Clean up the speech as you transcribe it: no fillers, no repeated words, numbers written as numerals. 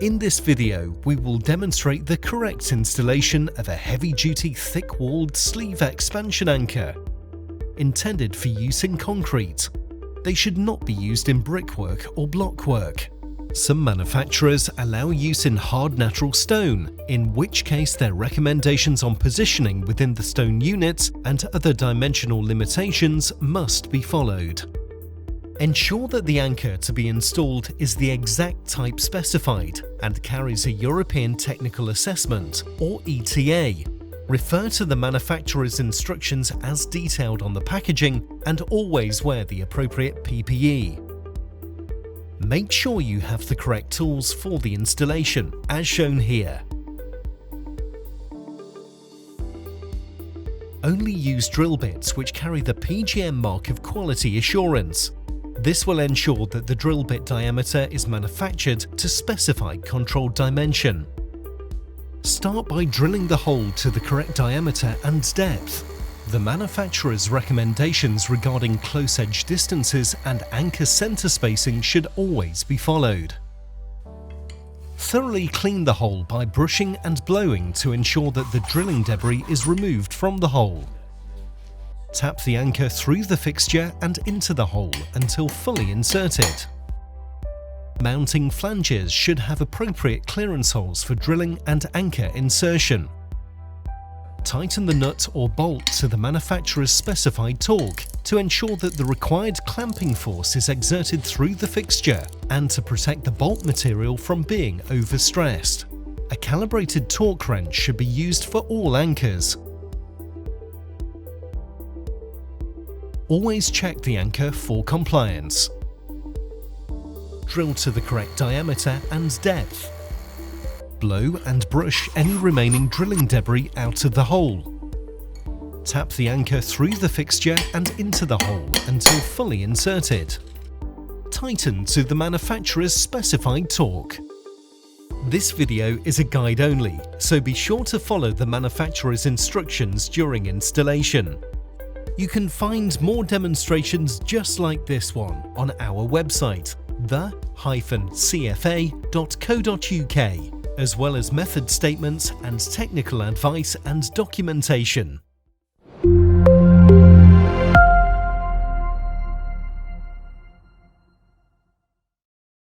In this video, we will demonstrate the correct installation of a heavy-duty thick-walled sleeve expansion anchor. Intended for use in concrete, they should not be used in brickwork or blockwork. Some manufacturers allow use in hard natural stone, in which case their recommendations on positioning within the stone units and other dimensional limitations must be followed. Ensure that the anchor to be installed is the exact type specified and carries a European Technical Assessment, or ETA. Refer to the manufacturer's instructions as detailed on the packaging and always wear the appropriate PPE. Make sure you have the correct tools for the installation, as shown here. Only use drill bits which carry the PGM mark of quality assurance. This will ensure that the drill bit diameter is manufactured to specified controlled dimension. Start by drilling the hole to the correct diameter and depth. The manufacturer's recommendations regarding close edge distances and anchor center spacing should always be followed. Thoroughly clean the hole by brushing and blowing to ensure that the drilling debris is removed from the hole. Tap the anchor through the fixture and into the hole until fully inserted. Mounting flanges should have appropriate clearance holes for drilling and anchor insertion. Tighten the nut or bolt to the manufacturer's specified torque to ensure that the required clamping force is exerted through the fixture and to protect the bolt material from being overstressed. A calibrated torque wrench should be used for all anchors. Always check the anchor for compliance. Drill to the correct diameter and depth. Blow and brush any remaining drilling debris out of the hole. Tap the anchor through the fixture and into the hole until fully inserted. Tighten to the manufacturer's specified torque. This video is a guide only, so be sure to follow the manufacturer's instructions during installation. You can find more demonstrations just like this one on our website, the-cfa.co.uk, as well as method statements and technical advice and documentation.